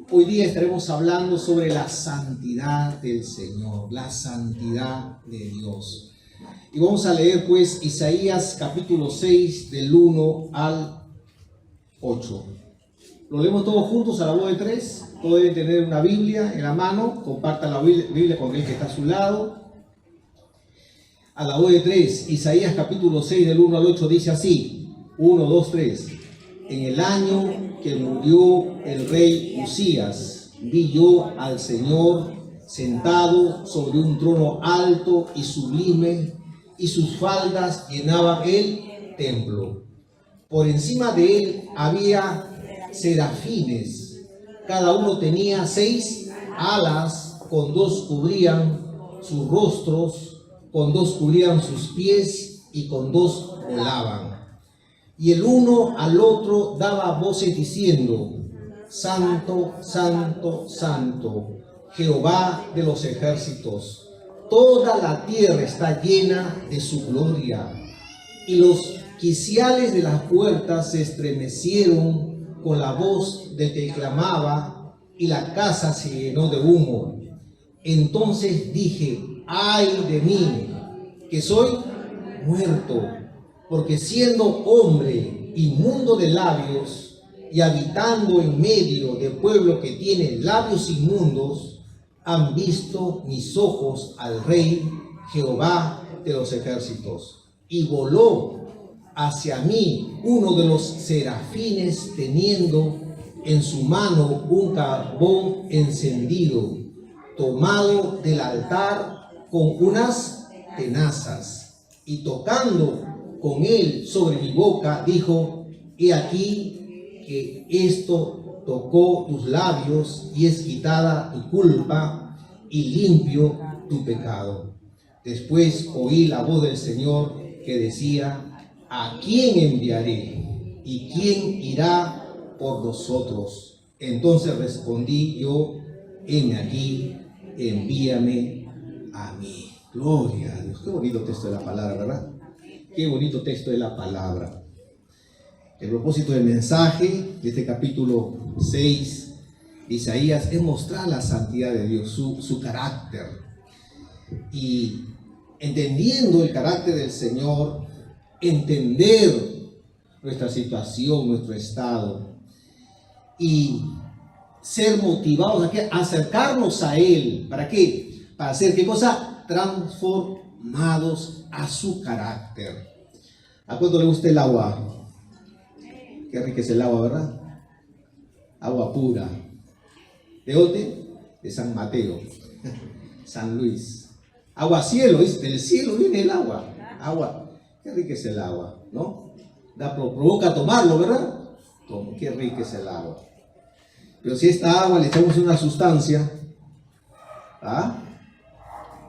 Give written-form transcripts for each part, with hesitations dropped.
Hoy día estaremos hablando sobre la santidad del Señor, la santidad de Dios. Y vamos a leer pues Isaías capítulo 6 del 1 al 8. Lo leemos todos juntos a la voz de tres. Todos deben tener una Biblia en la mano. Compartan la Biblia con el que está a su lado. A la voz de tres, Isaías capítulo 6 del 1 al 8 dice así: 1, 2, 3. En el año que murió el rey Usías, vi yo al Señor sentado sobre un trono alto y sublime, y sus faldas llenaban el templo. Por encima de él había serafines, cada uno tenía 6 alas, con 2 cubrían sus rostros, con 2 cubrían sus pies y con 2 volaban. Y el uno al otro daba voces diciendo: Santo, Santo, Santo, Jehová de los ejércitos, toda la tierra está llena de su gloria. Y los quiciales de las puertas se estremecieron con la voz del que clamaba, y la casa se llenó de humo. Entonces dije: ay de mí, que soy muerto, porque siendo hombre inmundo de labios y habitando en medio de pueblo que tiene labios inmundos, han visto mis ojos al Rey Jehová de los ejércitos. Y voló hacia mí uno de los serafines, teniendo en su mano un carbón encendido, tomado del altar con unas tenazas, y tocando con él sobre mi boca, dijo: he aquí que esto tocó tus labios, y es quitada tu culpa y limpio tu pecado. Después oí la voz del Señor que decía: ¿a quién enviaré? ¿Y quién irá por nosotros? Entonces respondí yo: heme aquí, envíame a mí. Gloria a Dios. Qué bonito texto de la palabra, ¿verdad? Qué bonito texto de la palabra. El propósito del mensaje de este capítulo 6 de Isaías es mostrar la santidad de Dios, su carácter. Y entendiendo el carácter del Señor, entender nuestra situación, nuestro estado, y ser motivados a acercarnos a Él. ¿Para qué? Para hacer ¿qué cosa? Transformados a su carácter. ¿A cuánto le gusta el agua? Qué rica es el agua, ¿verdad? Agua pura. ¿De dónde? De San Mateo, San Luis. Agua cielo, del cielo viene el agua. Agua, qué rica es el agua, ¿no? Provoca tomarlo, ¿verdad? Qué rica es el agua. Pero si esta agua le echamos una sustancia, ¿ah?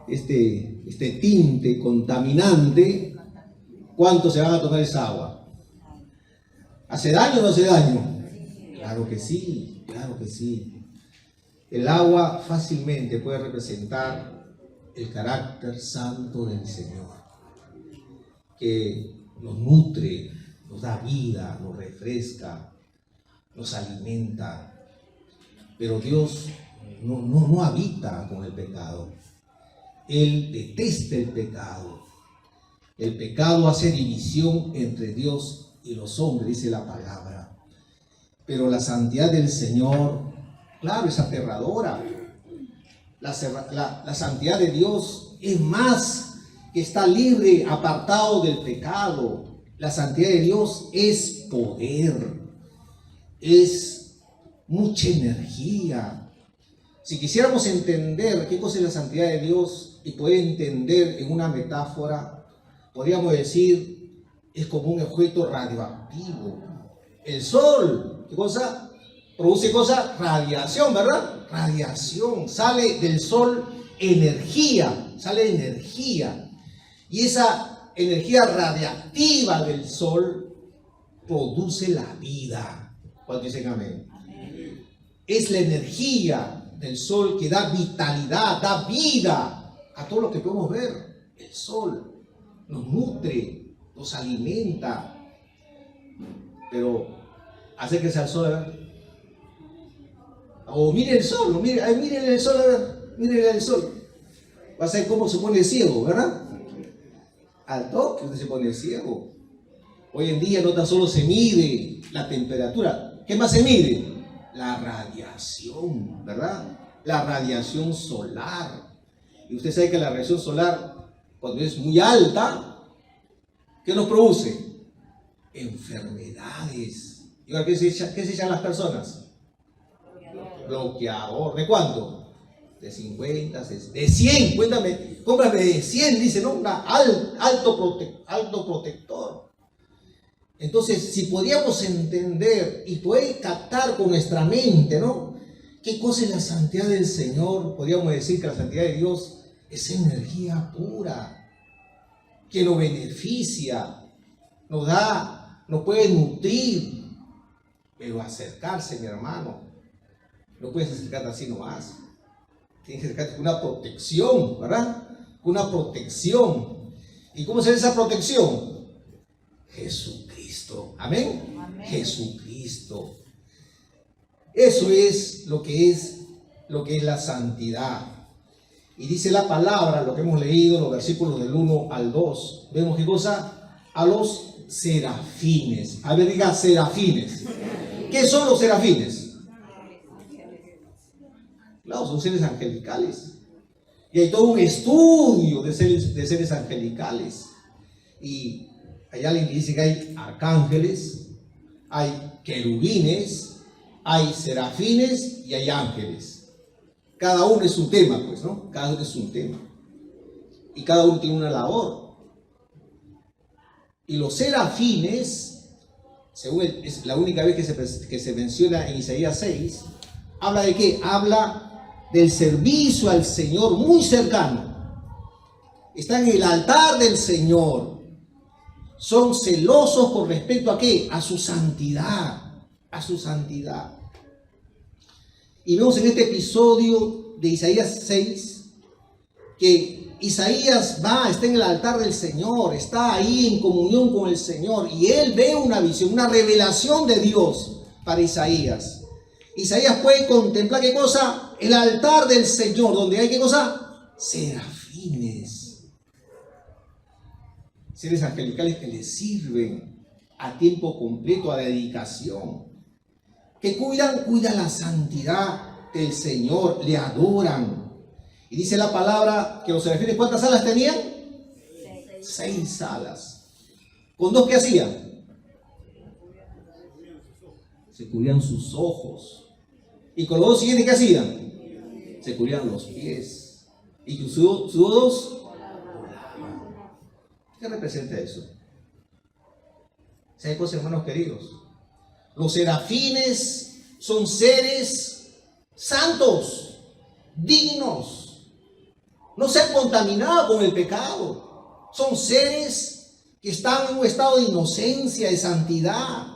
Este tinte contaminante, ¿cuánto se van a tomar esa agua? ¿Hace daño o no hace daño? Claro que sí, claro que sí. El agua fácilmente puede representar el carácter santo del Señor, que nos nutre, nos da vida, nos refresca, nos alimenta. Pero Dios no habita con el pecado. Él detesta el pecado. El pecado hace división entre Dios y los hombres, dice la palabra. Pero la santidad del Señor, claro, es aterradora. La santidad de Dios es más, que está libre, apartado del pecado. La santidad de Dios es poder, es mucha energía. Si quisiéramos entender qué cosa es la santidad de Dios y poder entender en una metáfora, podríamos decir, es como un objeto radioactivo. El sol, ¿qué cosa? Produce cosa, radiación, ¿verdad? Radiación, sale del sol energía, sale energía. Y esa energía radiactiva del sol produce la vida. ¿Cuántos dicen amén? Es la energía del sol que da vitalidad, da vida a todo lo que podemos ver. El sol nos nutre, nos alimenta. Pero acérquese al sol, ¿verdad? O mire el sol, no, mire, miren el sol, a ver, miren el sol. Va a ser como se pone ciego, ¿verdad? Al toque usted se pone ciego. Hoy en día no tan solo se mide la temperatura, ¿qué más se mide? La radiación, ¿verdad? La radiación solar. Y usted sabe que la radiación solar, cuando es muy alta, ¿qué nos produce? Enfermedades. ¿Y ahora qué se echan las personas? Bloqueador. ¿De cuánto? De 50, de 100. Cuéntame, cómprame de 100, dice, ¿no? Alto protector. Entonces, si podíamos entender y poder captar con nuestra mente, ¿no? ¿Qué cosa es la santidad del Señor? Podríamos decir que la santidad de Dios es energía pura, que nos beneficia, nos da, nos puede nutrir, pero acercarse, mi hermano, no puedes acercarte así nomás. Tienes que acercarte con una protección, ¿verdad? Una protección. ¿Y cómo se ve esa protección? Jesucristo. ¿Amén? Amén. Jesucristo. Eso es lo que es la santidad. Y dice la palabra, lo que hemos leído, los versículos del 1 al 2. Vemos qué cosa. A los serafines. A ver, diga serafines. ¿Qué son los serafines? Claro, son seres angelicales. Y hay todo un estudio de seres angelicales. Y hay alguien que dice que hay arcángeles, hay querubines, hay serafines y hay ángeles. Cada uno es un tema, pues, ¿no? Cada uno es un tema. Y cada uno tiene una labor. Y los serafines, según es la única vez que se menciona en Isaías 6, ¿habla de qué? Habla del servicio al Señor muy cercano. Están en el altar del Señor. Son celosos con respecto a ¿qué? A su santidad. A su santidad. Y vemos en este episodio de Isaías 6 que Isaías está en el altar del Señor, está ahí en comunión con el Señor y él ve una visión, una revelación de Dios para Isaías. Isaías puede contemplar ¿qué cosa? El altar del Señor, donde hay ¿qué cosa? Serafines. Seres angelicales que le sirven a tiempo completo, a dedicación. Que cuidan la santidad del Señor, le adoran. Y dice la palabra que los serafines, ¿cuántas alas tenían? 6 alas. ¿Con 2 qué hacían? Se cubrían sus ojos. Y con los 2 siguientes, ¿qué hacían? Se cubrían los pies. Y sus dedos volaban. ¿Qué representa eso? ¿Saben cosas, hermanos queridos? Los serafines son seres santos, dignos. No se han contaminado con el pecado. Son seres que están en un estado de inocencia, de santidad.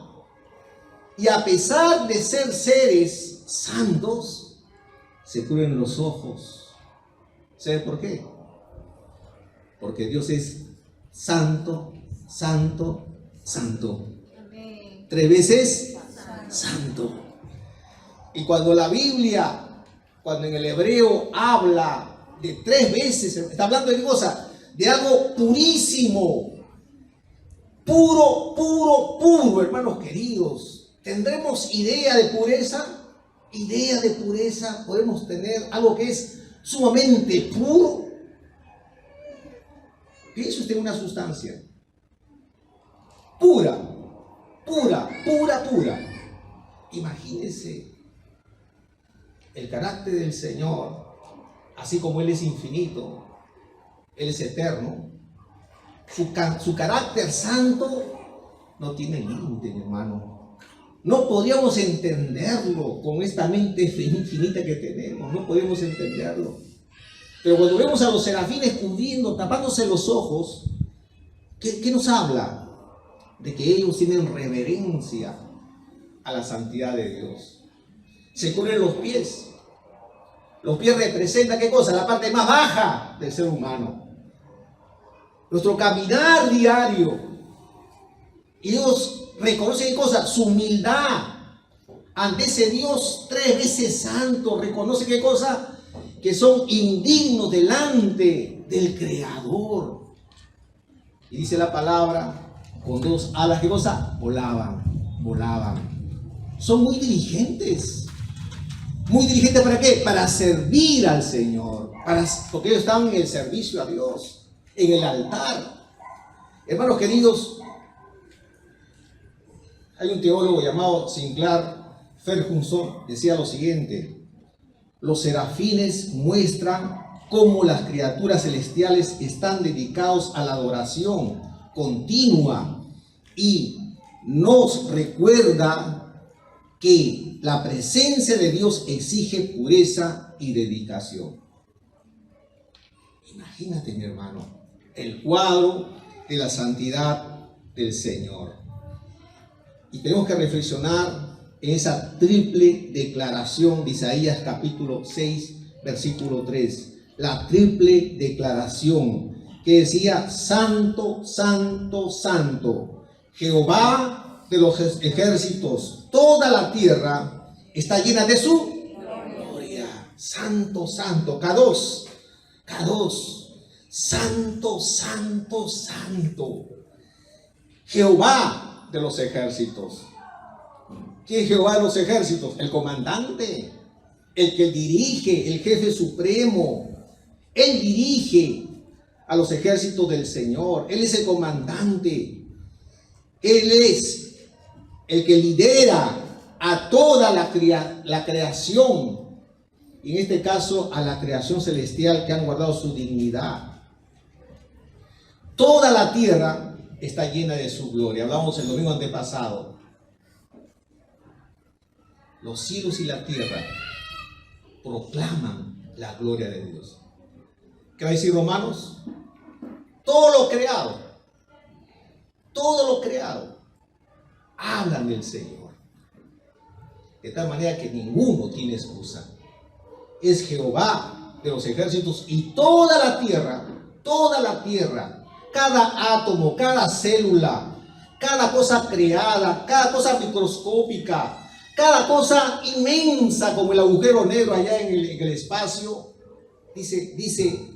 Y a pesar de ser seres santos, se cubren los ojos. ¿Saben por qué? Porque Dios es santo, santo, santo. 3 veces santo. Y cuando la Biblia, cuando en el hebreo habla de 3 veces, está hablando de qué cosa? De algo purísimo, puro, puro, puro, hermanos queridos. ¿Tendremos idea de pureza? Idea de pureza, podemos tener algo que es sumamente puro. Piense usted en una sustancia pura, pura, pura, pura. Imagínese el carácter del Señor, así como Él es infinito, Él es eterno. Su carácter santo no tiene límite, mi hermano. No podríamos entenderlo con esta mente infinita que tenemos, no podemos entenderlo. Pero cuando vemos a los serafines cubriendo, tapándose los ojos, ¿qué nos habla? De que ellos tienen reverencia a la santidad de Dios. Se cubren los pies. Los pies representan ¿qué cosa? La parte más baja del ser humano. Nuestro caminar diario. Y ellos reconocen ¿qué cosa? Su humildad. ante ese Dios 3 veces santo, reconoce qué cosa, que son indignos delante del Creador. Y dice la palabra, con 2 alas, ¿qué cosa? Volaban. Son muy diligentes. Muy diligentes, ¿para qué? Para servir al Señor, porque ellos estaban en el servicio a Dios, en el altar. Hermanos queridos, hay un teólogo llamado Sinclair Ferguson, decía lo siguiente: los serafines muestran cómo las criaturas celestiales están dedicados a la adoración continua y nos recuerda que la presencia de Dios exige pureza y dedicación. Imagínate, mi hermano, el cuadro de la santidad del Señor. Y tenemos que reflexionar en esa triple declaración de Isaías capítulo 6, versículo 3. La triple declaración que decía: Santo, Santo, Santo, Jehová de los ejércitos, toda la tierra está llena de su gloria. Santo, Santo, Kadosh, Kadosh, Santo, Santo, Santo, Jehová de los ejércitos. ¿Quién es Jehová de los ejércitos? El comandante, el que dirige, el jefe supremo. Él dirige a los ejércitos del Señor. Él es el comandante. Él es el que lidera a toda la creación. Y en este caso a la creación celestial, que han guardado su dignidad. Toda la tierra está llena de su gloria. Hablamos el domingo antepasado. Los cielos y la tierra proclaman la gloria de Dios. ¿Qué va a decir Romanos? Todo lo creado, hablan del Señor. De tal manera que ninguno tiene excusa. Es Jehová de los ejércitos y toda la tierra, cada átomo, cada célula, cada cosa creada, cada cosa microscópica, cada cosa inmensa como el agujero negro allá en el espacio, dice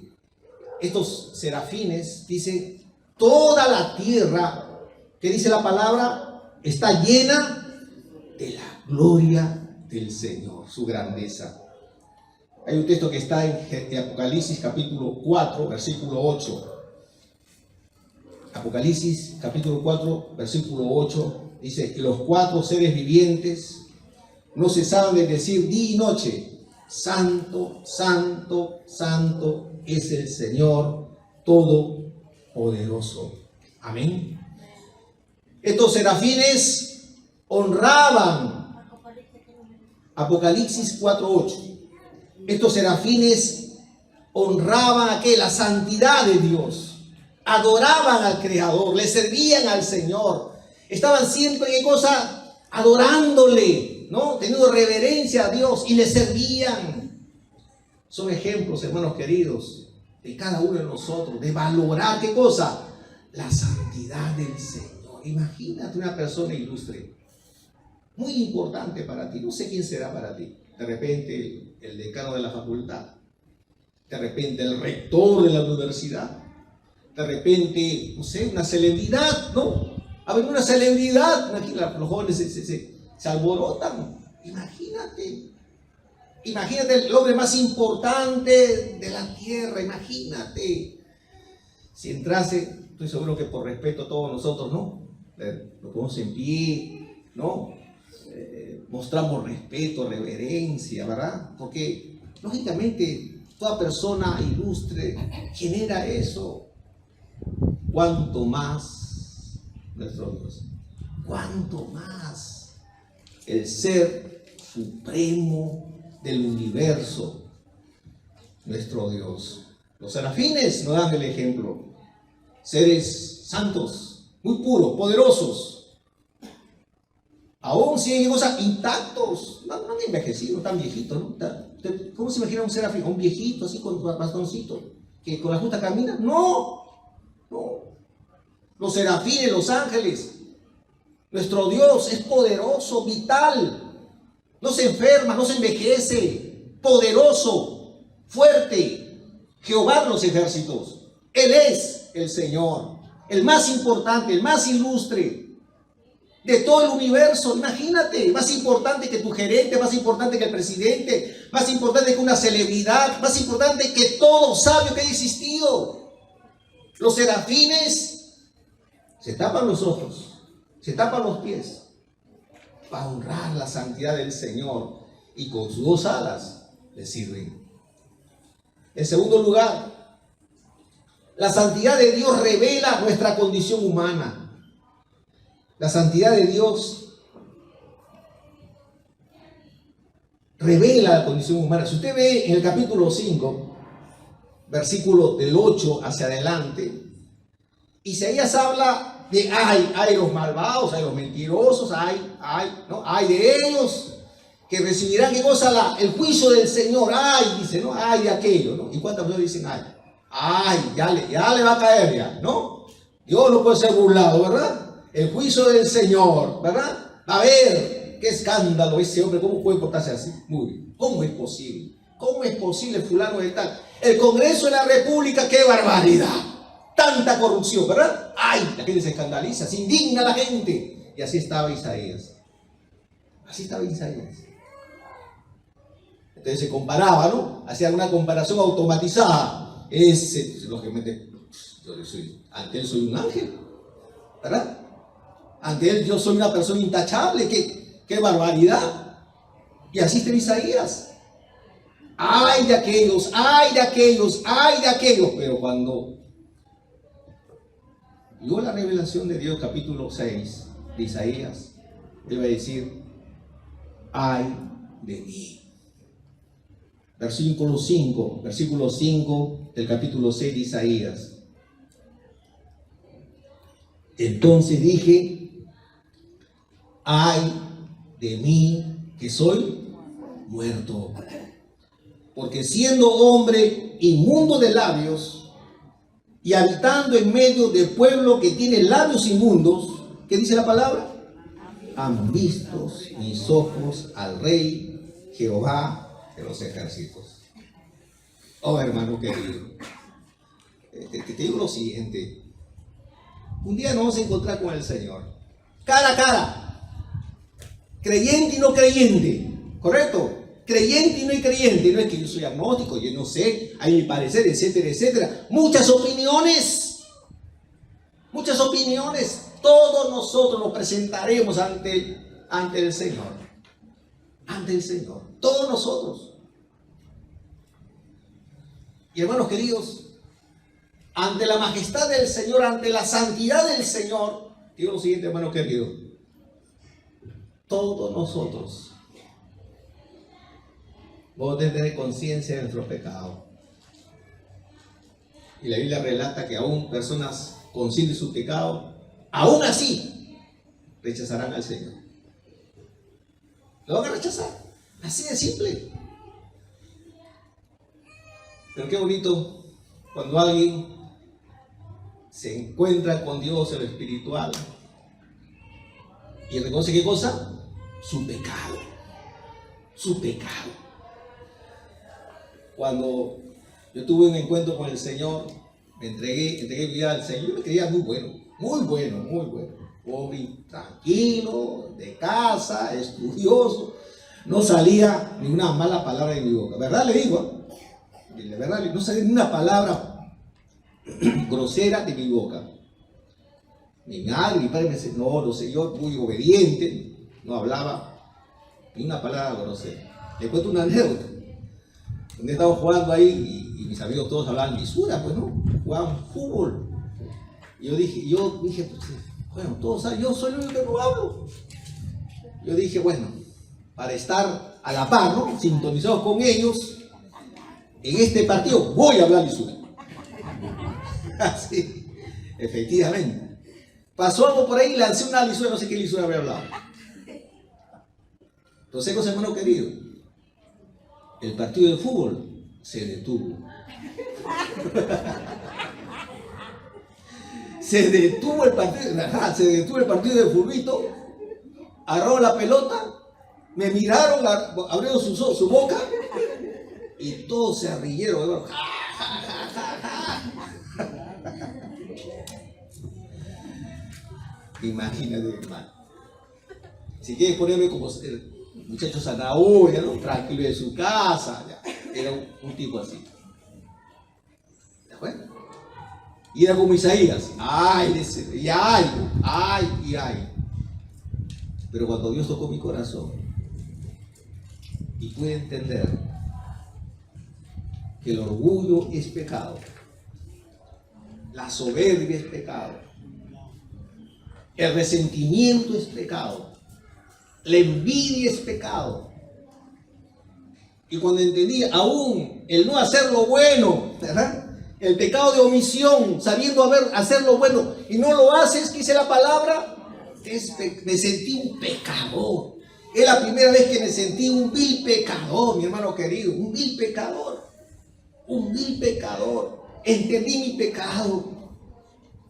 estos serafines, dice toda la tierra, que dice la palabra, está llena de la gloria del Señor, su grandeza. Hay un texto que está en Apocalipsis capítulo 4, versículo 8. Apocalipsis capítulo 4, versículo 8, dice que los 4 seres vivientes no cesaban de decir día y noche: Santo, Santo, Santo es el Señor Todopoderoso. Amén. Estos serafines honraban. Apocalipsis 4:8. Estos serafines honraban a ¿qué? La santidad de Dios. Adoraban al Creador, le servían al Señor. Estaban siempre, ¿qué cosa? Adorándole, ¿no? Teniendo reverencia a Dios y le servían. Son ejemplos, hermanos queridos, de cada uno de nosotros, de valorar, ¿qué cosa? La santidad del Señor. Imagínate una persona ilustre, muy importante para ti. No sé quién será para ti. De repente el decano de la facultad, de repente el rector de la universidad, de repente, no sé, una celebridad, ¿no? A ver, una celebridad, imagínate, los jóvenes se alborotan. Imagínate el hombre más importante de la tierra, imagínate. Si entrase, estoy seguro que por respeto a todos nosotros, ¿no? Lo ponemos en pie, ¿no? Mostramos respeto, reverencia, ¿verdad? Porque, lógicamente, toda persona ilustre genera eso. ¿Cuánto más nuestro Dios? ¿Cuánto más el ser supremo del universo, nuestro Dios? Los serafines nos dan el ejemplo. Seres santos, muy puros, poderosos. Aún siguen cosas intactos. No han envejecido, tan viejitos, ¿no? ¿Cómo se imagina un serafín? Un viejito así con bastoncito, que con la justa camina. No. Los serafines, los ángeles. Nuestro Dios es poderoso, vital. no se enferma, no se envejece, poderoso, fuerte, Jehová de los ejércitos. Él es el Señor, el más importante, el más ilustre de todo el universo. Imagínate, más importante que tu gerente, más importante que el presidente, más importante que una celebridad, más importante que todo sabio que haya existido. Los serafines se tapan los ojos, se tapan los pies para honrar la santidad del Señor, y con sus dos alas le sirven. En segundo lugar, la santidad de Dios revela nuestra condición humana. La santidad de Dios revela la condición humana. Si usted ve en el capítulo 5, versículo del 8 hacia adelante, Isaías habla de hay los malvados, hay los mentirosos, hay de ellos que recibirán, ¿qué cosa? El juicio del Señor. Dice, ¿no? Ay de aquello, ¿no? ¿Y cuántas veces dicen ya le va a caer ya, ¿no? Dios no puede ser burlado, ¿verdad? El juicio del Señor, ¿verdad? A ver, qué escándalo ese hombre, ¿cómo puede portarse así? Muy bien, ¿cómo es posible? ¿Cómo es posible fulano de tal? El Congreso de la República, qué barbaridad, tanta corrupción, ¿verdad? La gente se escandaliza, se indigna la gente. Y así estaba Isaías. Así estaba Isaías. Entonces se comparaba, ¿no? Hacía una comparación automatizada. Lógicamente, ante él soy un ángel, ¿verdad? Ante él yo soy una persona intachable. ¡Qué barbaridad! Y así está Isaías. ¡Ay de aquellos! ¡Ay de aquellos! ¡Ay de aquellos! Pero cuando llegó la revelación de Dios, capítulo 6 de Isaías, él va a decir: ¡ay de mí! Versículo 5 del capítulo 6 de Isaías. Entonces dije: ay de mí, que soy muerto, porque siendo hombre inmundo de labios y habitando en medio de pueblo que tiene labios inmundos, ¿qué dice la palabra? Han visto mis ojos al Rey Jehová de los ejércitos. Oh, hermano querido, te digo lo siguiente: un día nos vamos a encontrar con el Señor, cara a cara, creyente y no creyente, ¿correcto? Creyente y no creyente. No es que yo soy agnóstico, yo no sé, hay mi parecer, etcétera, etcétera. Muchas opiniones. Todos nosotros nos presentaremos ante el Señor. Ante el Señor. Todos nosotros. Y hermanos queridos, ante la majestad del Señor, ante la santidad del Señor, digo lo siguiente, hermanos queridos: todos nosotros vamos a tener conciencia de nuestro pecado. Y la Biblia relata que aún personas conscientes de su pecado, aún así, rechazarán al Señor. Lo van a rechazar. Así de simple. Pero qué bonito cuando alguien se encuentra con Dios en lo espiritual y reconoce ¿qué cosa? Su pecado. Cuando yo tuve un encuentro con el Señor, me entregué mi vida al Señor. Yo me creía muy bueno. Pobre, tranquilo, de casa, estudioso. No salía ni una mala palabra de mi boca. ¿Verdad? Le digo, de verdad, no salía ni una palabra grosera de mi boca. Mi madre, mi padre me decía, no sé, yo muy obediente, no hablaba ni una palabra grosera. Le cuento una anécdota. Un día estábamos jugando ahí y mis amigos todos hablaban lisura, pues, ¿no? Jugaban fútbol. Y yo dije, pues, bueno, todos saben, yo soy el único que no hablo. Yo dije, bueno, para estar a la par, ¿no? Sintonizados con ellos, en este partido voy a hablar lisura. Así, efectivamente. Pasó algo por ahí, lancé una lisura, no sé qué lisura había hablado. Entonces, hermano querido, el partido de fútbol se detuvo. Se detuvo el partido de fulbito, agarró la pelota Me miraron, abrieron su boca y todos se rieron, hermano. Imagínate, hermano. Si quieres ponerme como el muchacho zanahoria, ¿no? Tranquilo de su casa, ya. Era un tipo así. ¿De acuerdo? Y era como Isaías. Ay, y ay. Pero cuando Dios tocó mi corazón y pude entender que el orgullo es pecado, la soberbia es pecado, el resentimiento es pecado, la envidia es pecado. Y cuando entendí aún el no hacer lo bueno, ¿verdad? El pecado de omisión, sabiendo hacer lo bueno y no lo haces, ¿qué dice la palabra? Me sentí un pecador. Es la primera vez que me sentí un vil pecador, mi hermano querido, un vil pecador. Un vil pecador. Entendí mi pecado.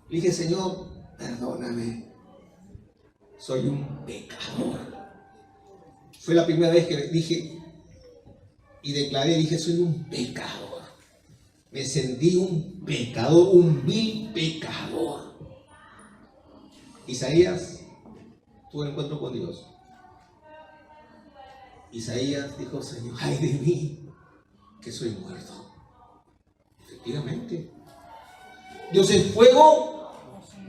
Le dije, Señor, perdóname. Soy un pecador. Fue la primera vez que dije y declaré, dije, soy un pecador. Me sentí un pecador, un vil pecador. Isaías tuvo un encuentro con Dios. Isaías dijo, Señor, ay de mí, que soy muerto. Efectivamente. Dios es fuego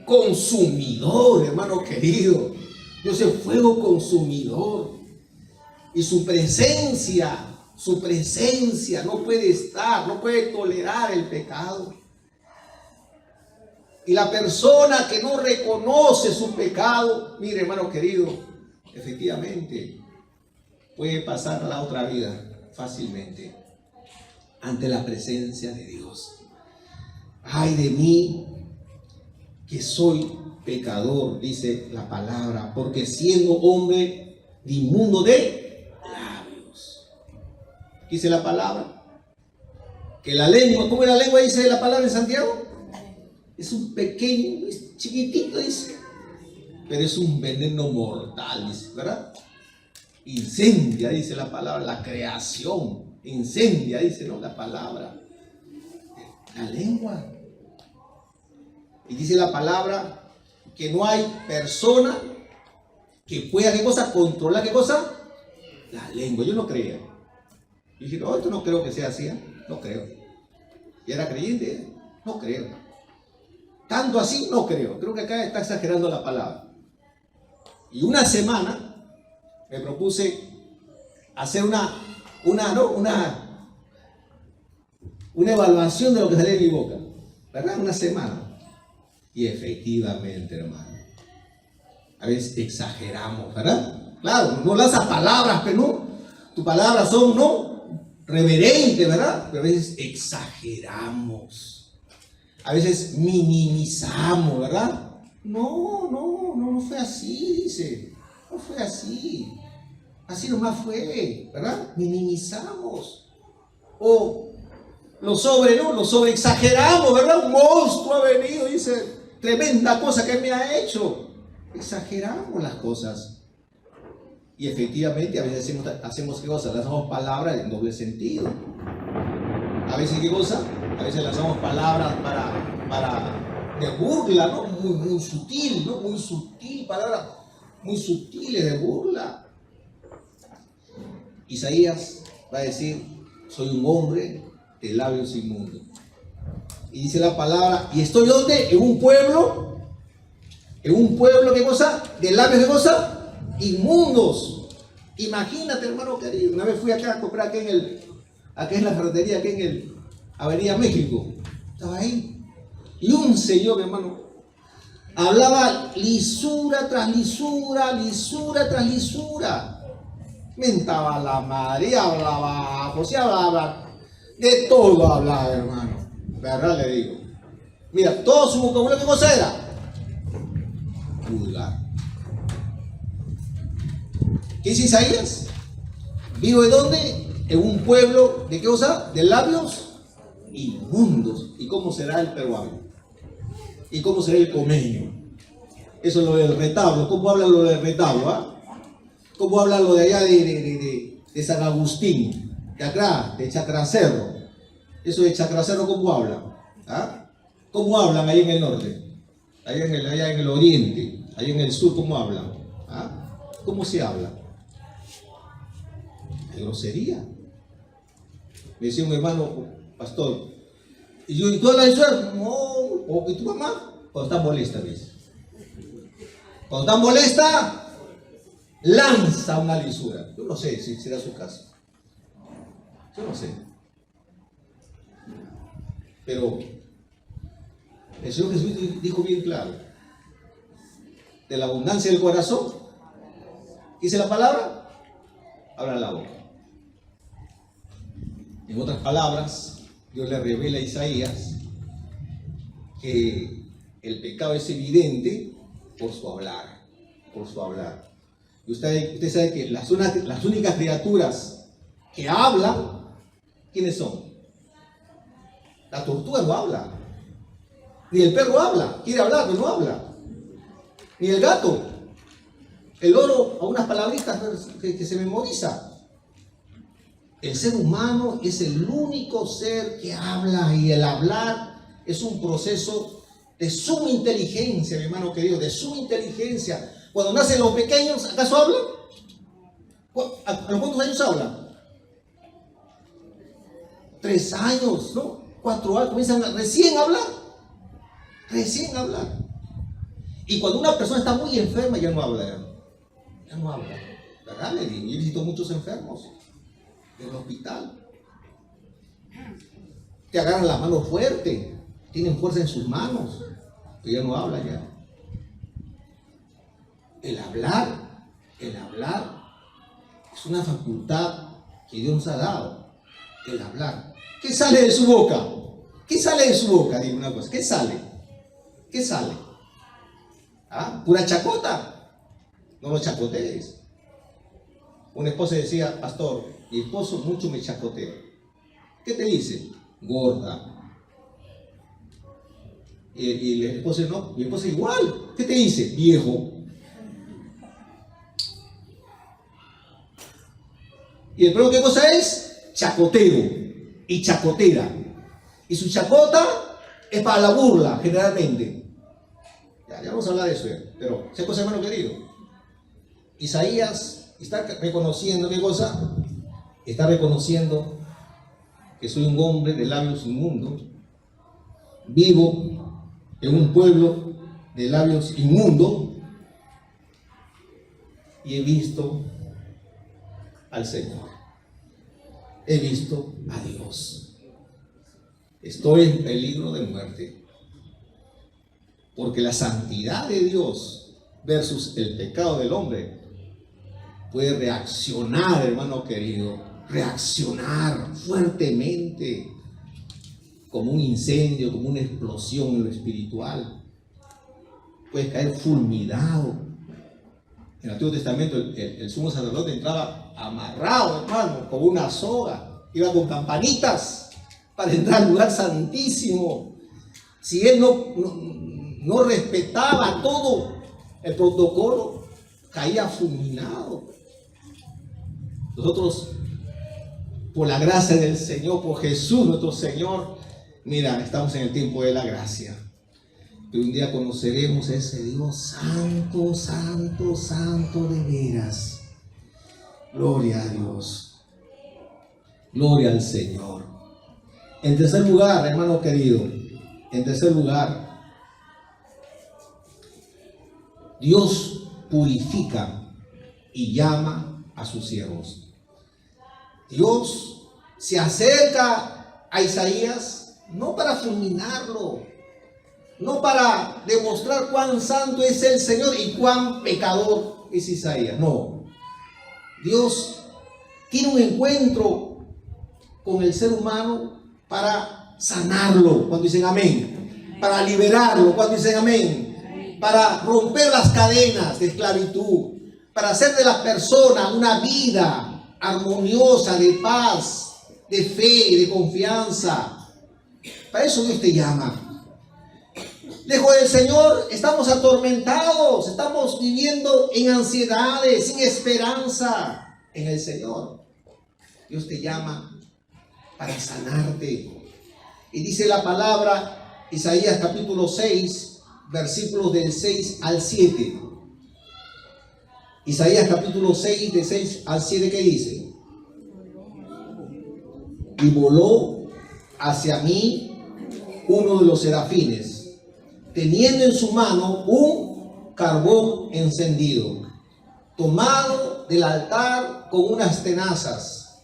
consumidor, hermano querido. Dios es fuego consumidor. Y su presencia no puede estar, no puede tolerar el pecado. Y la persona que no reconoce su pecado, mire, hermano querido, efectivamente puede pasar a la otra vida fácilmente ante la presencia de Dios. Ay de mí, que soy pecador, dice la palabra, porque siendo hombre de inmundo de labios. Dice la palabra que la lengua, ¿cómo es la lengua? Dice la palabra en Santiago. Es un pequeño, es chiquitito, dice, pero es un veneno mortal, dice, ¿verdad? Incendia, dice la palabra, la creación, incendia, dice, ¿no? La palabra, la lengua. Y dice la palabra que no hay persona que pueda, ¿qué cosa? Controlar, ¿qué cosa? La lengua. Yo no creía. Yo dije, no, esto no creo que sea así, ¿eh? No creo. Y era creyente, ¿eh? No creo. Tanto así no creo. Creo que acá está exagerando la palabra. Y una semana me propuse hacer una evaluación de lo que sale de mi boca. ¿Verdad? Una semana. Y efectivamente, hermano, a veces exageramos, ¿verdad? Claro, no lanzas palabras, pero no. Tus palabras son, ¿no? Reverentes, ¿verdad? Pero a veces exageramos. A veces minimizamos, ¿verdad? No fue así, dice. No fue así. Así nomás fue, ¿verdad? Minimizamos. O lo sobreexageramos, ¿verdad? Un monstruo ha venido, dice, tremenda cosa que me ha hecho. Exageramos las cosas. Y efectivamente a veces hacemos ¿qué cosa? Lanzamos palabras en doble sentido. A veces ¿qué cosa? A veces lanzamos palabras para de burla, ¿no? Muy sutil, ¿no? Muy sutil, palabras muy sutiles de burla. Isaías va a decir, soy un hombre de labios inmundos. Y dice la palabra, ¿y estoy donde? En un pueblo, ¿qué cosa? De labios, ¿qué cosa? Inmundos. Imagínate, hermano querido, una vez fui acá a comprar acá en la ferretería, aquí en Avenida México. Estaba ahí. Y un señor, mi hermano, hablaba lisura tras lisura, lisura tras lisura. Mentaba la madre, hablaba, pues hablaba, de todo hablaba, hermano. ¿Verdad? Le digo. Mira, todo su vocabulario, ¿qué cosa era? Vulgar. ¿Qué dice Isaías? ¿Vivo de dónde? En un pueblo, ¿de qué cosa? De labios inmundos. ¿Y cómo será el peruano? ¿Y cómo será el comeño? Eso es lo del retablo. ¿Cómo habla lo del retablo? ¿Ah? ¿Cómo habla lo de allá de San Agustín? De acá, de Chacracerro. Eso de Chacracerro, ¿cómo hablan? ¿Ah? ¿Cómo hablan ahí en el norte? Allá en el oriente, allá en el sur, ¿cómo hablan? ¿Ah? ¿Cómo se habla? Hay grosería. Me decía un hermano, pastor, ¿y tú hablas de eso? No. ¿Y tu mamá? Cuando está molesta, ¿ves? Cuando está molesta, lanza una lisura. Yo no sé si será su caso. Yo no sé. Pero el Señor Jesús dijo bien claro: de la abundancia del corazón, dice la palabra, habla la boca. En otras palabras, Dios le revela a Isaías que el pecado es evidente por su hablar, por su hablar. Y usted sabe que las únicas criaturas que hablan, ¿quiénes son? La tortuga no habla, ni el perro habla, quiere hablar, pero no habla, ni el gato. El loro a unas palabritas que se memoriza. El ser humano es el único ser que habla, y el hablar es un proceso de suma inteligencia, mi hermano querido, de suma inteligencia. Cuando nacen los pequeños, ¿acaso hablan? ¿A los cuántos años hablan? 3 años, ¿no? 4 años, comienzan recién a hablar. Recién a hablar. Y cuando una persona está muy enferma, ya no habla. Ya no habla. ¿Verdad? Yo he visto muchos enfermos en el hospital. Te agarran las manos fuerte, tienen fuerza en sus manos, pero ya no habla ya. El hablar es una facultad que Dios nos ha dado. El hablar. ¿Qué sale de su boca? ¿Qué sale de su boca? Digo una cosa. ¿Qué sale? ¿Qué sale? ¿Ah? ¿Pura chacota? No lo chacotees. Una esposa decía: pastor, mi esposo mucho me chacotea. ¿Qué te dice? Gorda. Y la esposa: no, mi esposa igual. ¿Qué te dice? Viejo. ¿Y el perro qué cosa es? Chacotero y chacotera. Y su chacota es para la burla, generalmente. Ya vamos a hablar de eso, pero ¿qué cosa, hermano querido? Isaías está reconociendo, ¿qué cosa? Está reconociendo que soy un hombre de labios inmundos, vivo en un pueblo de labios inmundos, y he visto al Señor, he visto a Dios. Estoy en peligro de muerte, porque la santidad de Dios versus el pecado del hombre puede reaccionar, hermano querido, reaccionar fuertemente, como un incendio, como una explosión en lo espiritual. Puedes caer fulminado. En el Antiguo Testamento el sumo sacerdote entraba amarrado, hermano, con una soga, iba con campanitas para entrar al lugar santísimo. Si él no respetaba todo el protocolo, caía fulminado. Nosotros, por la gracia del Señor, por Jesús nuestro Señor, mira, estamos en el tiempo de la gracia. Que un día conoceremos a ese Dios santo, santo, santo de veras. Gloria a Dios. Gloria al Señor. En tercer lugar, hermano querido, en tercer lugar, Dios purifica y llama a sus siervos. Dios se acerca a Isaías no para fulminarlo, no para demostrar cuán santo es el Señor y cuán pecador es Isaías. No. Dios tiene un encuentro con el ser humano para sanarlo, cuando dicen amén, para liberarlo, cuando dicen amén, para romper las cadenas de esclavitud, para hacer de la persona una vida armoniosa, de paz, de fe, de confianza. Para eso Dios te llama. Lejos del Señor estamos atormentados, estamos viviendo en ansiedades, sin esperanza. En el Señor, Dios te llama para sanarte. Y dice la palabra, Isaías capítulo 6, versículos del 6 al 7. Isaías capítulo 6, de 6 al 7, ¿qué dice? Y voló hacia mí uno de los serafines, teniendo en su mano un carbón encendido, tomado del altar con unas tenazas,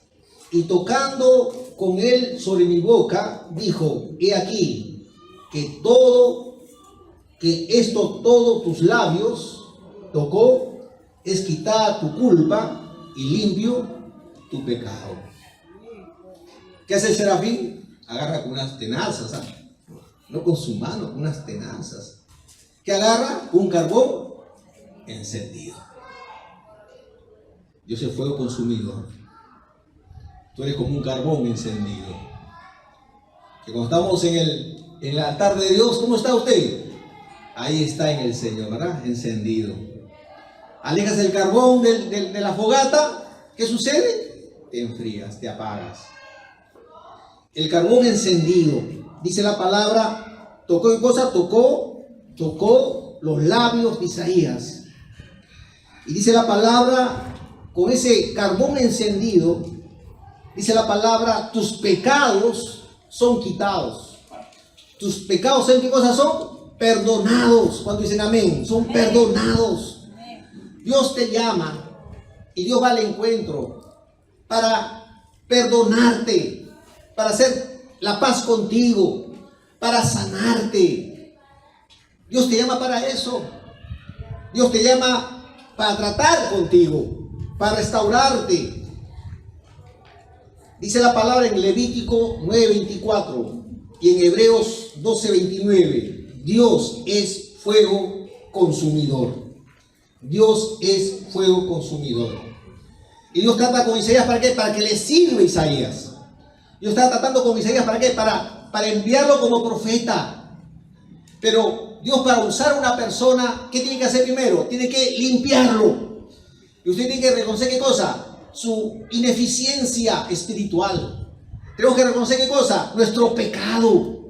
y tocando con él sobre mi boca, dijo: he aquí que todos tus labios tocó, es quitada tu culpa y limpio tu pecado. ¿Qué hace el serafín? Agarra con unas tenazas, no con su mano, con unas tenazas. ¿Qué agarra? Un carbón encendido. Dios es fuego consumidor. Tú eres como un carbón encendido. Que cuando estamos en el altar de Dios, ¿cómo está usted? Ahí está en el Señor, ¿verdad? Encendido. Alejas el carbón de la fogata, ¿qué sucede? Te enfrías, te apagas. El carbón encendido, dice la palabra, tocó, ¿qué cosa? Tocó los labios de Isaías. Y dice la palabra, con ese carbón encendido, dice la palabra, tus pecados son quitados. Tus pecados, ¿saben qué cosas son? Perdonados. Cuando dicen amén, son perdonados. Dios te llama y Dios va al encuentro para perdonarte, para hacer la paz contigo, para sanarte. Dios te llama para eso. Dios te llama para tratar contigo, para restaurarte. Dice la palabra en Levítico 9:24 y en Hebreos 12:29. Dios es fuego consumidor. Dios es fuego consumidor. Y Dios trata con Isaías, ¿para qué? Para que le sirva a Isaías. Dios está tratando con Isaías, ¿para qué? Para enviarlo como profeta. Pero Dios, para usar a una persona, ¿qué tiene que hacer primero? Tiene que limpiarlo. Y usted tiene que reconocer, ¿qué cosa? Su ineficiencia espiritual. Tenemos que reconocer, ¿qué cosa? Nuestro pecado.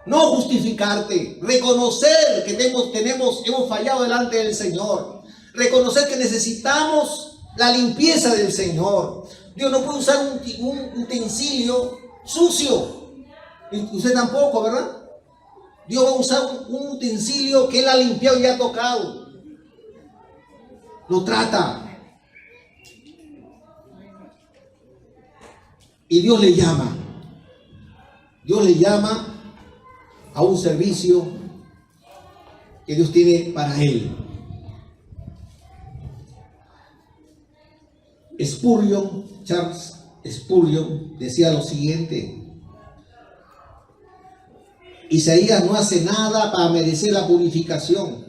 No justificarte. Reconocer que hemos fallado delante del Señor. Reconocer que necesitamos la limpieza del Señor. Dios no puede usar un utensilio sucio. Y usted tampoco, ¿verdad? Dios va a usar un utensilio que Él ha limpiado y ha tocado. Lo trata. Y Dios le llama. Dios le llama a un servicio que Dios tiene para él. Charles Spurgeon decía lo siguiente: Isaías no hace nada para merecer la purificación.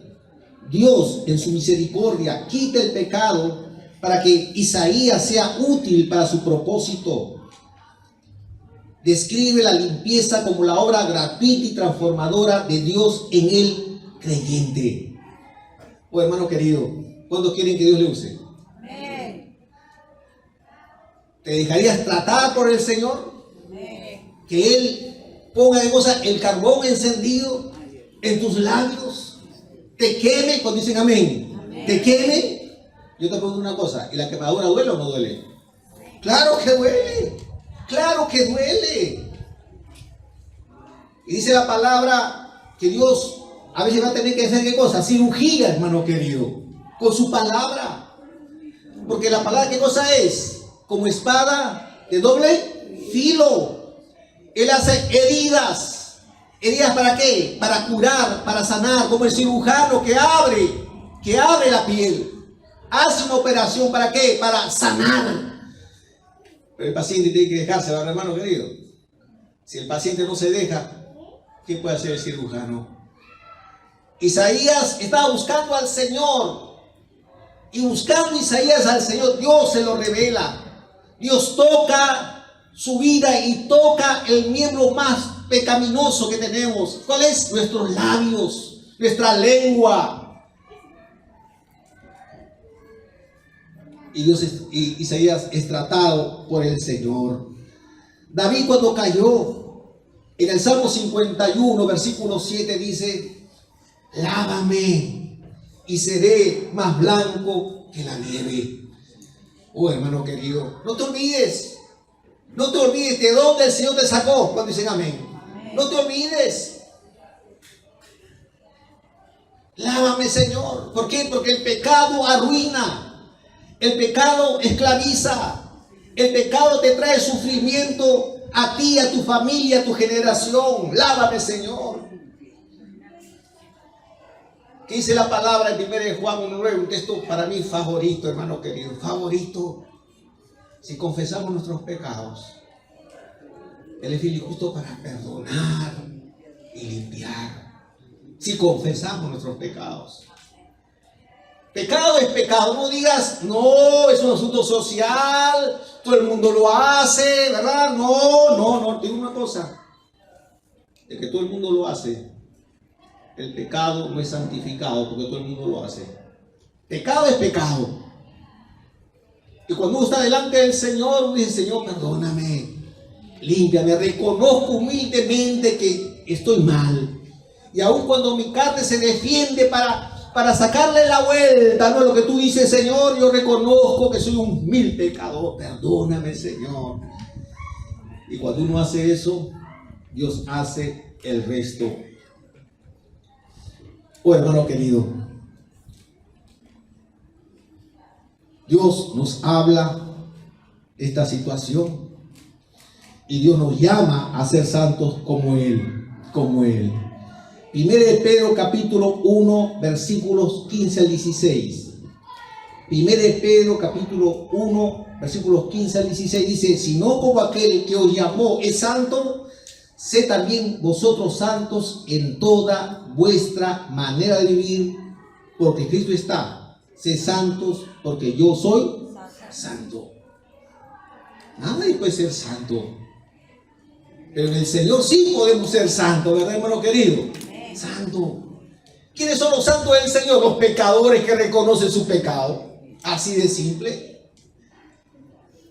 Dios, en su misericordia, quita el pecado para que Isaías sea útil para su propósito. Describe la limpieza como la obra gratuita y transformadora de Dios en el creyente. Oh, hermano querido, ¿cuántos quieren que Dios le use? Amén. ¿Te dejarías tratar por el Señor? Amén. Que Él ponga de cosa el carbón encendido en tus labios, te queme cuando dicen amén. Amén. Te queme. Yo te pregunto una cosa: ¿y la quemadura duele o no duele? Claro que duele. Claro que duele. Y dice la palabra que Dios a veces va a tener que hacer ¿qué cosa? Cirugía, hermano querido, con su palabra. Porque la palabra, ¿qué cosa es? Como espada de doble filo. Él hace heridas. ¿Heridas para qué? Para curar, para sanar, como el cirujano que abre la piel. Hace una operación, ¿para qué? Para sanar. Pero el paciente tiene que dejarse, ¿verdad, hermano querido? Si el paciente no se deja, ¿qué puede hacer el cirujano? Isaías estaba buscando al Señor. Y buscando Isaías al Señor, Dios se lo revela. Dios toca su vida y toca el miembro más pecaminoso que tenemos. ¿Cuál es? Nuestros labios. nuestra lengua. Y Isaías es tratado por el Señor. David, cuando cayó, en el Salmo 51, versículo 7 dice: lávame y seré más blanco que la nieve. Oh, hermano querido, no te olvides de dónde el Señor te sacó. Cuando dicen amén, no te olvides. Lávame, Señor. ¿Por qué? Porque el pecado arruina. El pecado esclaviza. El pecado te trae sufrimiento a ti, a tu familia, a tu generación. Lávame, Señor. ¿Qué dice la palabra en 1 Juan 1:9? Un texto para mí favorito, hermano querido. Favorito. Si confesamos nuestros pecados, Él es fiel y justo para perdonar y limpiar. Si confesamos nuestros pecados. Pecado es pecado. No digas, no, es un asunto social, todo el mundo lo hace, ¿verdad? No, te digo una cosa. De que todo el mundo lo hace, el pecado no es santificado porque todo el mundo lo hace. Pecado es pecado. Y cuando uno está delante del Señor, uno dice: Señor, perdóname, límpiame, reconozco humildemente que estoy mal. Y aun cuando mi carne se defiende para sacarle la vuelta, no es lo que tú dices: Señor, yo reconozco que soy un vil pecador, perdóname, Señor. Y cuando uno hace eso, Dios hace el resto. Oh, hermano querido, Dios nos habla de esta situación y Dios nos llama a ser santos como Él, como Él. 1 de Pedro capítulo 1 versículos 15 al 16. 1 de Pedro capítulo 1 versículos 15 al 16 dice: sino como aquel que os llamó es santo, sé también vosotros santos en toda vuestra manera de vivir, porque Cristo está: sé santos porque yo soy santo. Nadie puede ser santo, pero en el Señor sí podemos ser santos, ¿verdad, hermano querido? Santo. ¿Quiénes son los santos del Señor? Los pecadores que reconocen su pecado. Así de simple.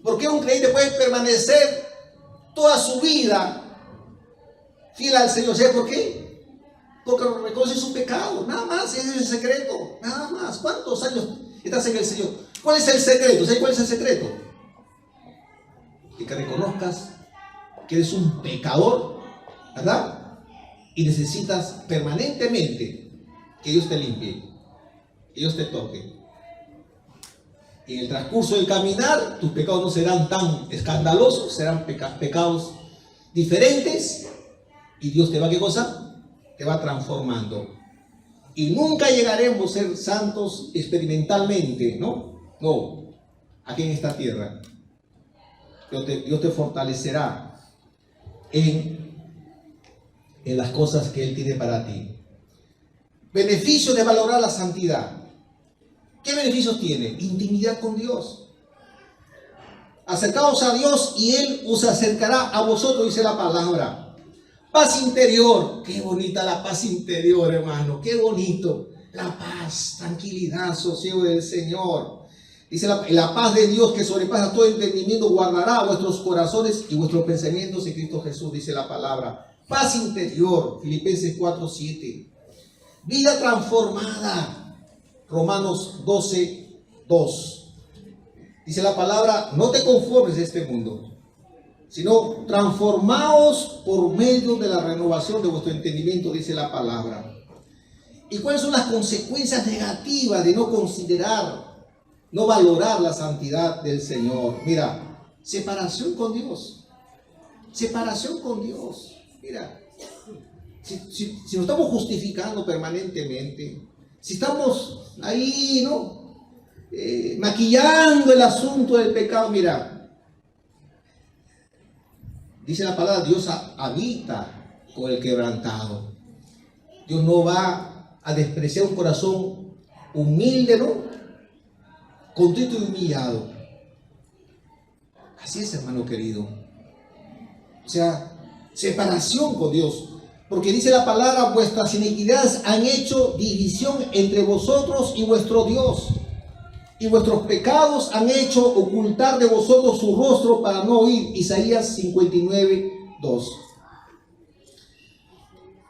¿Por qué un creyente puede permanecer toda su vida fiel al Señor? ¿Sabe por qué? Porque reconoce su pecado. Nada más, ese es el secreto. Nada más. ¿Cuántos años estás en el Señor? ¿Cuál es el secreto? ¿Sabes cuál es el secreto? Que reconozcas que eres un pecador, ¿verdad? Y necesitas permanentemente que Dios te limpie, que Dios te toque. Y en el transcurso del caminar, tus pecados no serán tan escandalosos, serán pecados diferentes. Y Dios te va, ¿qué cosa? Te va transformando. Y nunca llegaremos a ser santos experimentalmente, ¿no? No, aquí en esta tierra. Dios te fortalecerá en las cosas que Él tiene para ti. Beneficio de valorar la santidad. ¿Qué beneficios tiene? Intimidad con Dios. Acercaos a Dios y Él os acercará a vosotros, dice la palabra. Paz interior. Qué bonita la paz interior, hermano. Qué bonito. La paz, tranquilidad, sosiego del Señor. Dice la paz de Dios que sobrepasa todo entendimiento guardará vuestros corazones y vuestros pensamientos en Cristo Jesús, dice la palabra. Paz interior, Filipenses 4:7. Vida transformada, Romanos 12:2. Dice la palabra: no te conformes a este mundo, sino transformaos por medio de la renovación de vuestro entendimiento, dice la palabra. ¿Y cuáles son las consecuencias negativas de no considerar, no valorar la santidad del Señor? Mira, separación con Dios. Separación con Dios. Mira, si nos estamos justificando permanentemente, si estamos ahí, ¿no? Maquillando el asunto del pecado, mira, dice la palabra: Dios habita con el quebrantado. Dios no va a despreciar un corazón humilde, ¿no? Contrito y humillado. Así es, hermano querido. O sea, separación con Dios. Porque dice la palabra, vuestras iniquidades han hecho división entre vosotros y vuestro Dios. Y vuestros pecados han hecho ocultar de vosotros su rostro para no oír. Isaías 59:2.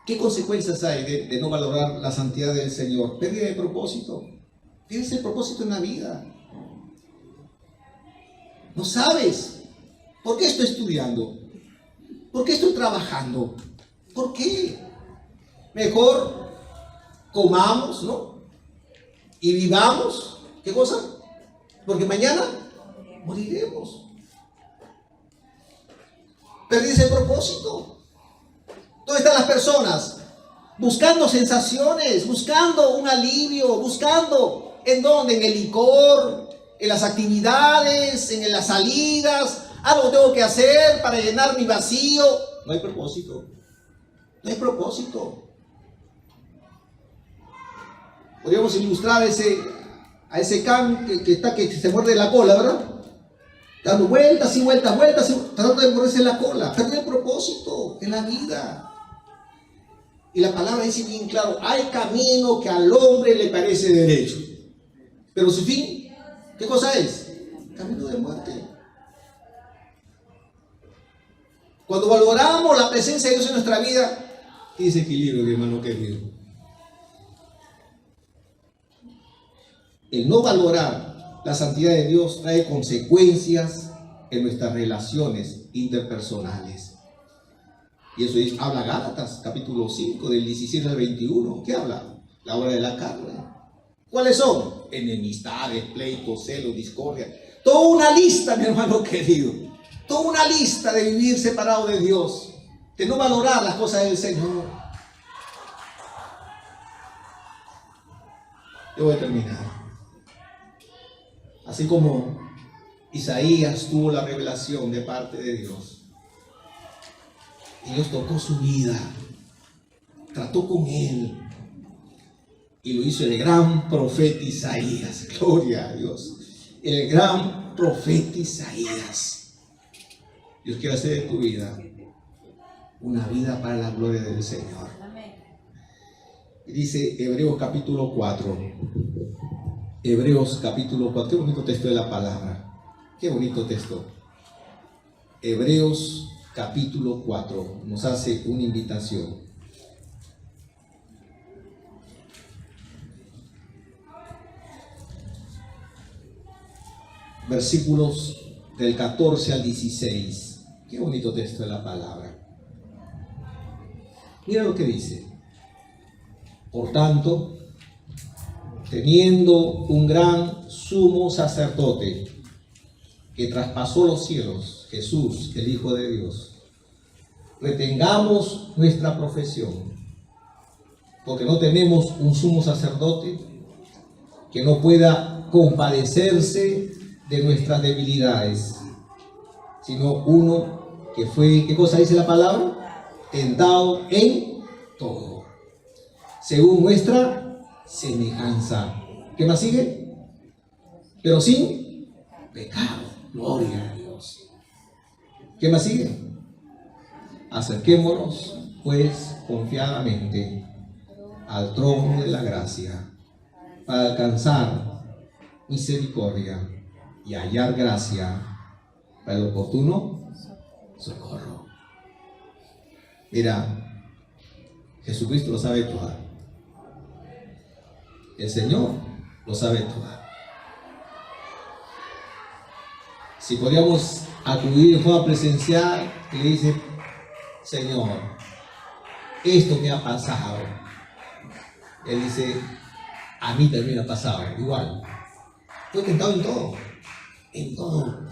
¿Qué consecuencias hay de no valorar la santidad del Señor? Pérdida de propósito. Tienes el propósito en la vida. No sabes. ¿Por qué estoy estudiando? ¿Por qué estoy trabajando? ¿Por qué? Mejor comamos, ¿no? Y vivamos. ¿Qué cosa? Porque mañana moriremos. Perdiste el propósito. ¿Dónde están las personas? Buscando sensaciones, buscando un alivio, buscando ¿en dónde? En el licor, en las actividades, en las salidas. Algo tengo que hacer para llenar mi vacío. No hay propósito. No hay propósito. Podríamos ilustrar a ese can que se muerde la cola, ¿verdad? Dando vueltas y vueltas, tratando de morderse la cola. Perdió el propósito en la vida. Y la palabra dice bien claro, hay camino que al hombre le parece derecho, pero su fin, ¿qué cosa es? Camino de muerte. Cuando valoramos la presencia de Dios en nuestra vida, ¿qué desequilibrio, mi hermano querido? El no valorar la santidad de Dios trae consecuencias en nuestras relaciones interpersonales. Y eso habla Gálatas, capítulo 5, del 17 al 21. ¿Qué habla? La obra de la carne. ¿Cuáles son? Enemistades, pleitos, celos, discordia. Toda una lista, mi hermano querido. Toda una lista de vivir separado de Dios. De no valorar las cosas del Señor. Yo voy a terminar. Así como Isaías tuvo la revelación de parte de Dios. Dios tocó su vida, trató con él y lo hizo el gran profeta Isaías. Gloria a Dios. El gran profeta Isaías. Dios quiere hacer de tu vida una vida para la gloria del Señor. Y dice Hebreos capítulo 4. Hebreos capítulo 4. Qué bonito texto de la palabra. Qué bonito texto. Hebreos capítulo 4 nos hace una invitación. Versículos del 14 al 16. Qué bonito texto de la palabra. Mira lo que dice. Por tanto, teniendo un gran sumo sacerdote que traspasó los cielos, Jesús, el Hijo de Dios, retengamos nuestra profesión, porque no tenemos un sumo sacerdote que no pueda compadecerse de nuestras debilidades, sino uno que fue, ¿qué cosa dice la palabra? Tentado en todo, según nuestra semejanza. ¿Qué más sigue? Pero sin pecado. Gloria a Dios. ¿Qué más sigue? Acerquémonos pues confiadamente al trono de la gracia para alcanzar misericordia y hallar gracia para el oportuno socorro. Mira, Jesucristo lo sabe todo. El Señor lo sabe todo. Si podríamos acudir en forma presencial y le dice, Señor, esto me ha pasado. Él dice, a mí también me ha pasado, igual. Fue tentado en todo,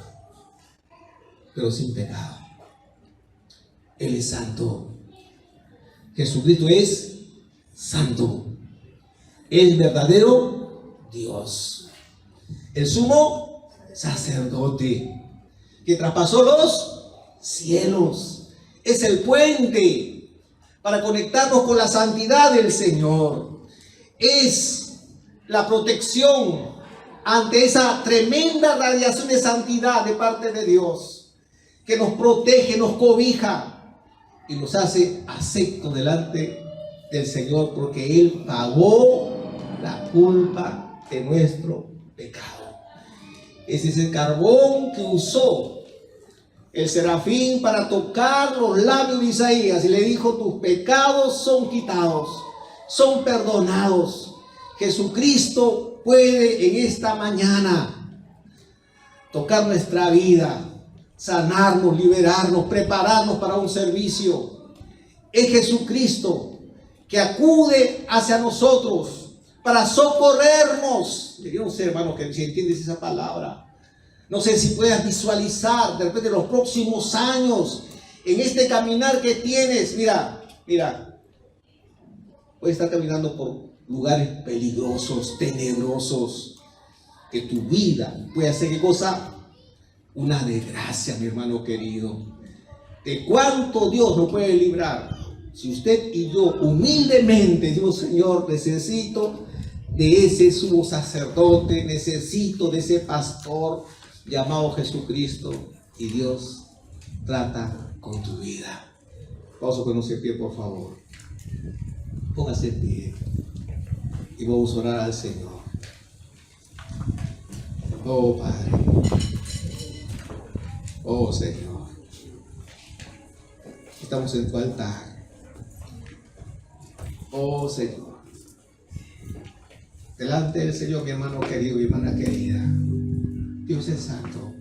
pero sin pecado. Él es santo. Jesucristo es santo. Es verdadero Dios. El sumo sacerdote que traspasó los cielos. Es el puente para conectarnos con la santidad del Señor. Es la protección ante esa tremenda radiación de santidad de parte de Dios, que nos protege, nos cobija y nos hace aceptos delante del Señor, porque Él pagó la culpa de nuestro pecado. Ese es el carbón que usó el serafín para tocar los labios de Isaías y le dijo: tus pecados son quitados, son perdonados. Jesucristo puede en esta mañana tocar nuestra vida, sanarnos, liberarnos, prepararnos para un servicio. Es Jesucristo que acude hacia nosotros para socorrernos. Yo no sé, hermano, que si entiendes esa palabra. No sé si puedas visualizar de repente los próximos años en este caminar que tienes. Mira, puedes estar caminando por lugares peligrosos, tenebrosos, que tu vida puede hacer, ¿qué cosa? Una desgracia, mi hermano querido. ¿De cuánto Dios nos puede librar? Si usted y yo humildemente decimos: Señor, necesito de ese sumo sacerdote, necesito de ese pastor llamado Jesucristo, y Dios trata con tu vida. Vamos a ponernos en pie, por favor. Póngase en pie y vamos a orar al Señor. Oh Padre, oh Señor, estamos en tu altar. Oh Señor, delante del Señor, mi hermano querido, mi hermana querida. Dios es santo,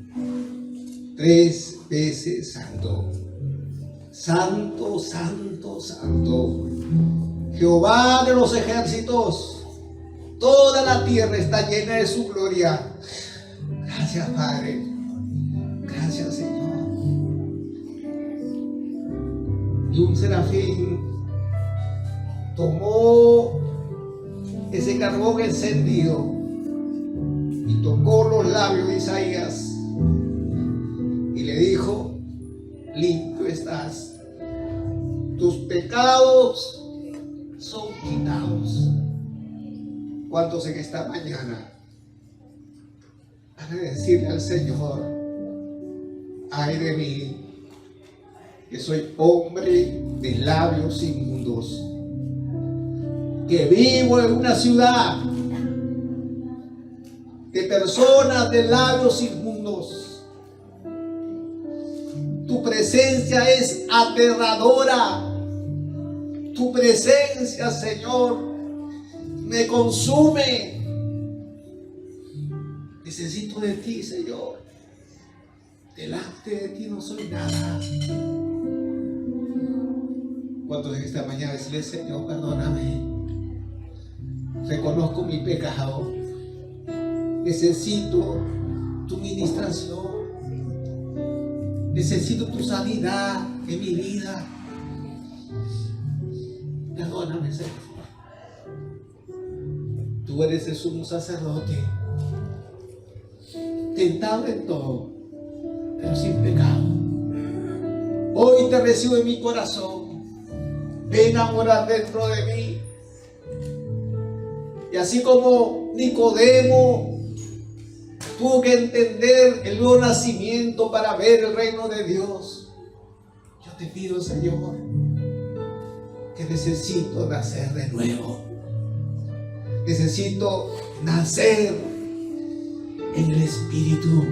3 veces santo, santo, santo, santo. Jehová de los ejércitos, toda la tierra está llena de su gloria. Gracias, Padre, gracias, Señor. Y un serafín tomó ese carbón encendido y tocó los labios de Isaías y le dijo: limpio estás, tus pecados son quitados. ¿Cuántos en esta mañana van a decirle al Señor: ay de mí, que soy hombre de labios inmundos, que vivo en una ciudad de personas de labios inmundos? Tu presencia es aterradora. Tu presencia, Señor, me consume. Necesito de ti, Señor. Delante de ti no soy nada. ¿Cuántos en esta mañana decirle: Señor, perdóname? Reconozco mi pecado. Necesito tu ministración. Necesito tu sanidad en mi vida. Perdóname, Señor. Tú eres el sumo sacerdote, tentado en todo, pero sin pecado. Hoy te recibo en mi corazón. Ven a morar dentro de mí. Y así como Nicodemo tuvo que entender el nuevo nacimiento para ver el reino de Dios, yo te pido, Señor, que necesito nacer de nuevo. Necesito nacer en el Espíritu.